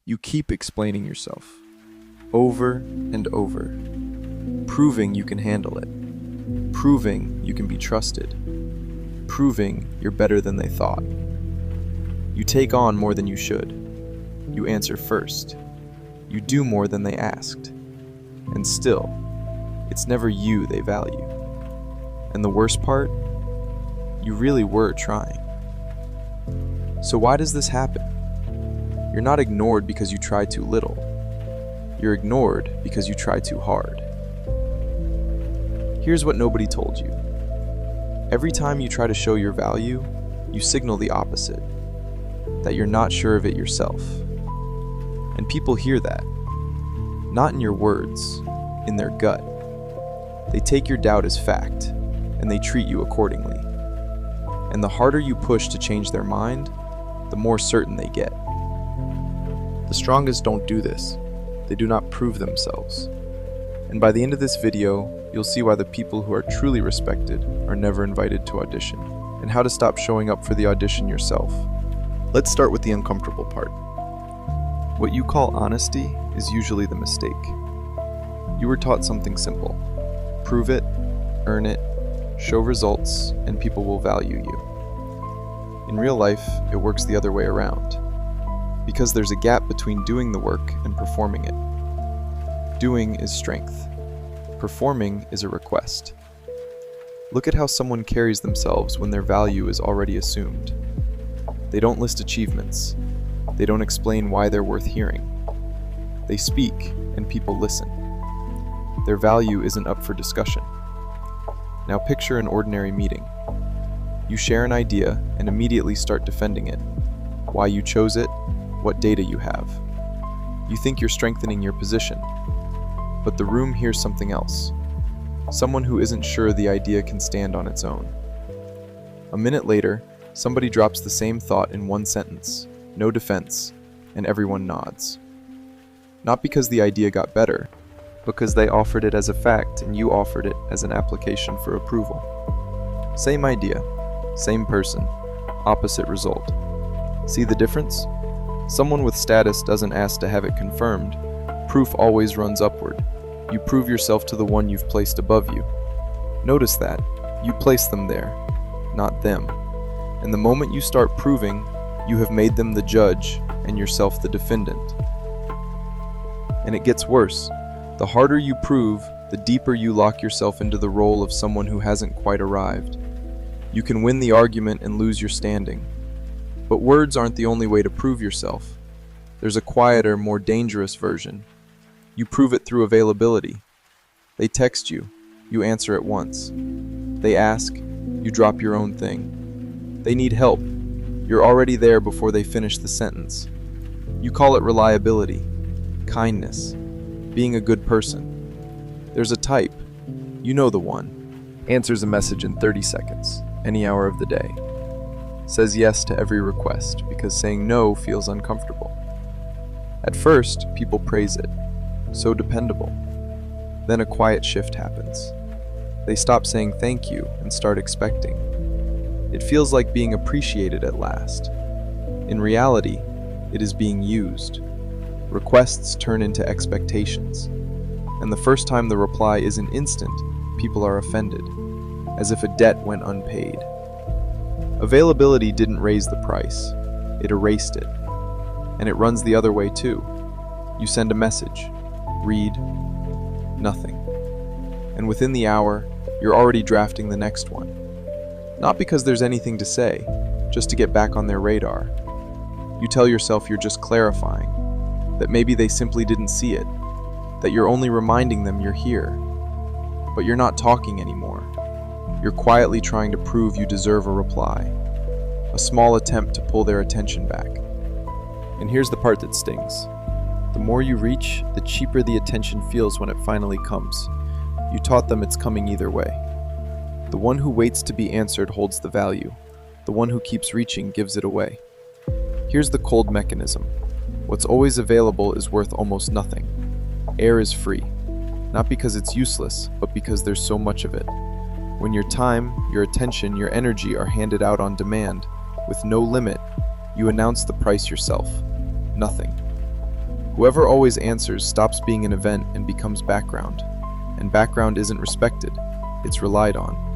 You keep explaining yourself, over and over, proving you can handle it, proving you can be trusted, proving you're better than they thought. You take on more than you should. You answer first. You do more than they asked. And still, it's never you they value. And the worst part, you really were trying. So why does this happen? You're not ignored because you try too little. You're ignored because you try too hard. Here's what nobody told you. Every time you try to show your value, you signal the opposite, that you're not sure of it yourself. And people hear that, not in your words, in their gut. They take your doubt as fact, and they treat you accordingly. And the harder you push to change their mind, the more certain they get. The strongest don't do this. They do not prove themselves. And by the end of this video, you'll see why the people who are truly respected are never invited to audition, and how to stop showing up for the audition yourself. Let's start with the uncomfortable part. What you call honesty is usually the mistake. You were taught something simple. Prove it, earn it, show results, and people will value you. In real life, it works the other way around, because there's a gap between doing the work and performing it. Doing is strength. Performing is a request. Look at how someone carries themselves when their value is already assumed. They don't list achievements. They don't explain why they're worth hearing. They speak, and people listen. Their value isn't up for discussion. Now picture an ordinary meeting. You share an idea and immediately start defending it. Why you chose it, what data you have. You think you're strengthening your position, but the room hears something else. Someone who isn't sure the idea can stand on its own. A minute later, somebody drops the same thought in one sentence, no defense, and everyone nods. Not because the idea got better, because they offered it as a fact and you offered it as an application for approval. Same idea, same person, opposite result. See the difference? Someone with status doesn't ask to have it confirmed. Proof always runs upward. You prove yourself to the one you've placed above you. Notice that. You place them there, not them. And the moment you start proving, you have made them the judge and yourself the defendant. And it gets worse. The harder you prove, the deeper you lock yourself into the role of someone who hasn't quite arrived. You can win the argument and lose your standing. But words aren't the only way to prove yourself. There's a quieter, more dangerous version. You prove it through availability. They text you, you answer at once. They ask, you drop your own thing. They need help. You're already there before they finish the sentence. You call it reliability, kindness, being a good person. There's a type, you know the one, answers a message in 30 seconds, any hour of the day. Says yes to every request because saying no feels uncomfortable. At first, people praise it. So dependable. Then a quiet shift happens. They stop saying thank you and start expecting. It feels like being appreciated at last. In reality, it is being used. Requests turn into expectations. And the first time the reply isn't instant, people are offended, as if a debt went unpaid. Availability didn't raise the price. It erased it. And it runs the other way too. You send a message. Read. Nothing. And within the hour, you're already drafting the next one. Not because there's anything to say, just to get back on their radar. You tell yourself you're just clarifying, that maybe they simply didn't see it, that you're only reminding them you're here. But you're not talking anymore. You're quietly trying to prove you deserve a reply, a small attempt to pull their attention back. And here's the part that stings. The more you reach, the cheaper the attention feels when it finally comes. You taught them it's coming either way. The one who waits to be answered holds the value. The one who keeps reaching gives it away. Here's the cold mechanism. What's always available is worth almost nothing. Air is free, not because it's useless, but because there's so much of it. When your time, your attention, your energy are handed out on demand, with no limit, you announce the price yourself. Nothing. Whoever always answers stops being an event and becomes background. And background isn't respected, it's relied on.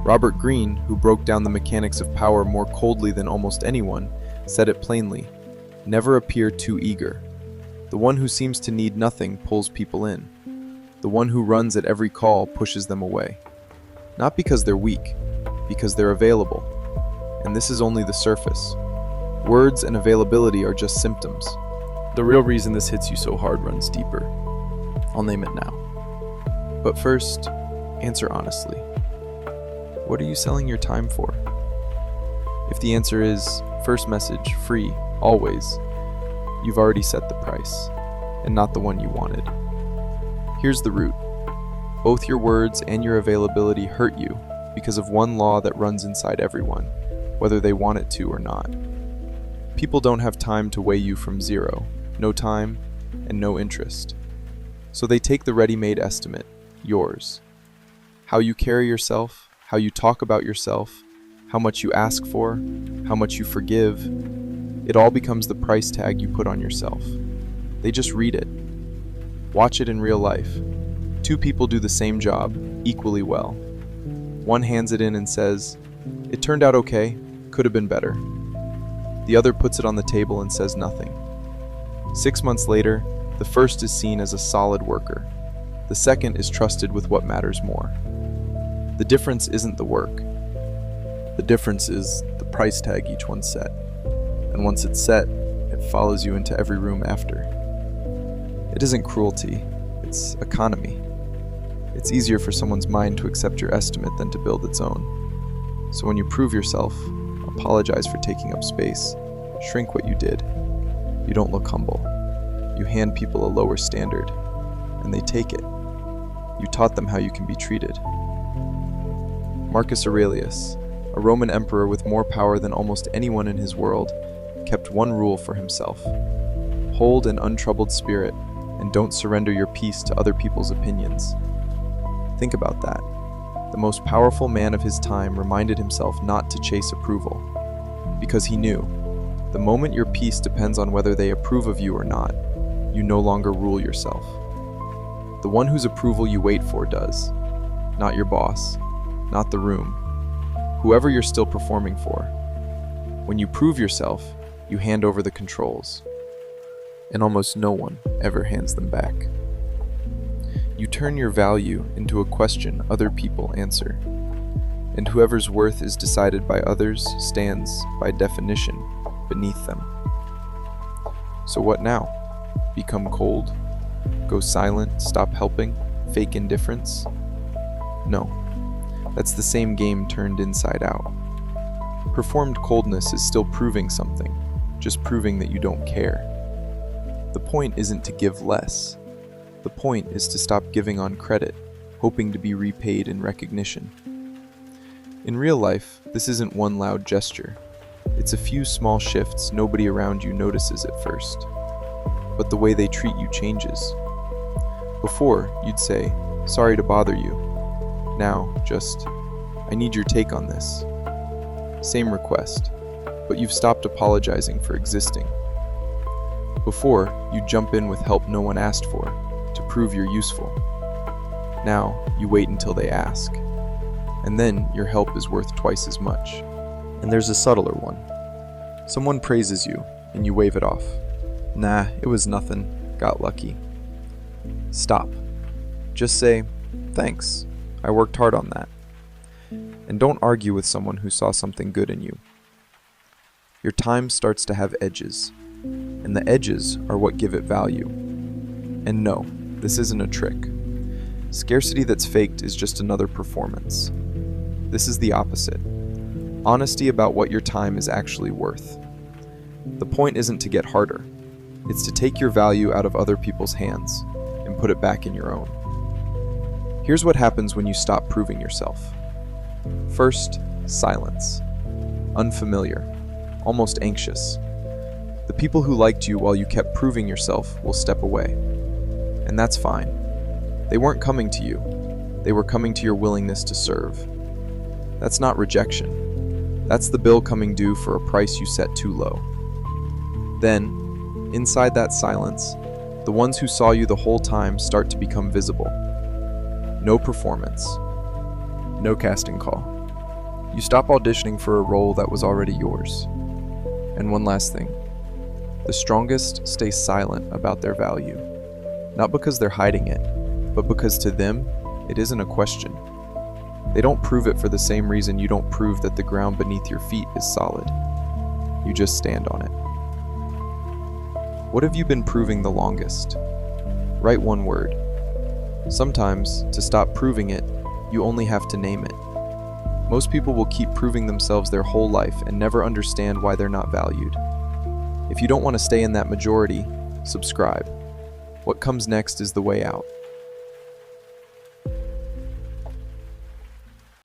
Robert Greene, who broke down the mechanics of power more coldly than almost anyone, said it plainly: never appear too eager. The one who seems to need nothing pulls people in. The one who runs at every call pushes them away. Not because they're weak, because they're available. And this is only the surface. Words and availability are just symptoms. The real reason this hits you so hard runs deeper. I'll name it now. But first, answer honestly. What are you selling your time for? If the answer is, first message, free, always, you've already set the price, and not the one you wanted. Here's the root. Both your words and your availability hurt you because of one law that runs inside everyone, whether they want it to or not. People don't have time to weigh you from zero, no time, and no interest. So they take the ready-made estimate, yours. How you carry yourself, how you talk about yourself, how much you ask for, how much you forgive, it all becomes the price tag you put on yourself. They just read it. Watch it in real life. Two people do the same job, equally well. One hands it in and says, "It turned out okay, could have been better." The other puts it on the table and says nothing. 6 months later, the first is seen as a solid worker. The second is trusted with what matters more. The difference isn't the work. The difference is the price tag each one set. And once it's set, it follows you into every room after. It isn't cruelty, it's economy. It's easier for someone's mind to accept your estimate than to build its own. So when you prove yourself, apologize for taking up space, shrink what you did. You don't look humble. You hand people a lower standard, and they take it. You taught them how you can be treated. Marcus Aurelius, a Roman emperor with more power than almost anyone in his world, kept one rule for himself: hold an untroubled spirit and don't surrender your peace to other people's opinions. Think about that. The most powerful man of his time reminded himself not to chase approval, because he knew, the moment your peace depends on whether they approve of you or not, you no longer rule yourself. The one whose approval you wait for does, not your boss, not the room, whoever you're still performing for. When you prove yourself, you hand over the controls, and almost no one ever hands them back. You turn your value into a question other people answer, and whoever's worth is decided by others stands, by definition, beneath them. So what now? Become cold? Go silent, stop helping, fake indifference? No, that's the same game turned inside out. Performed coldness is still proving something, just proving that you don't care. The point isn't to give less. The point is to stop giving on credit, hoping to be repaid in recognition. In real life, this isn't one loud gesture. It's a few small shifts nobody around you notices at first. But the way they treat you changes. Before, you'd say, "Sorry to bother you." Now, just, "I need your take on this." Same request, but you've stopped apologizing for existing. Before, you'd jump in with help no one asked for, to prove you're useful. Now, you wait until they ask. And then your help is worth twice as much. And there's a subtler one. Someone praises you, and you wave it off. "Nah, it was nothing. Got lucky." Stop. Just say, "Thanks. I worked hard on that." And don't argue with someone who saw something good in you. Your time starts to have edges, and the edges are what give it value. And no, this isn't a trick. Scarcity that's faked is just another performance. This is the opposite. Honesty about what your time is actually worth. The point isn't to get harder. It's to take your value out of other people's hands and put it back in your own. Here's what happens when you stop proving yourself. First, silence. Unfamiliar. Almost anxious. The people who liked you while you kept proving yourself will step away. And that's fine. They weren't coming to you. They were coming to your willingness to serve. That's not rejection. That's the bill coming due for a price you set too low. Then, Inside that silence, the ones who saw you the whole time start to become visible. No performance. No casting call. You stop auditioning for a role that was already yours. And one last thing. The strongest stay silent about their value. Not because they're hiding it, but because to them, it isn't a question. They don't prove it for the same reason you don't prove that the ground beneath your feet is solid. You just stand on it. What have you been proving the longest? Write one word. Sometimes, to stop proving it, you only have to name it. Most people will keep proving themselves their whole life and never understand why they're not valued. If you don't want to stay in that majority, subscribe. What comes next is the way out.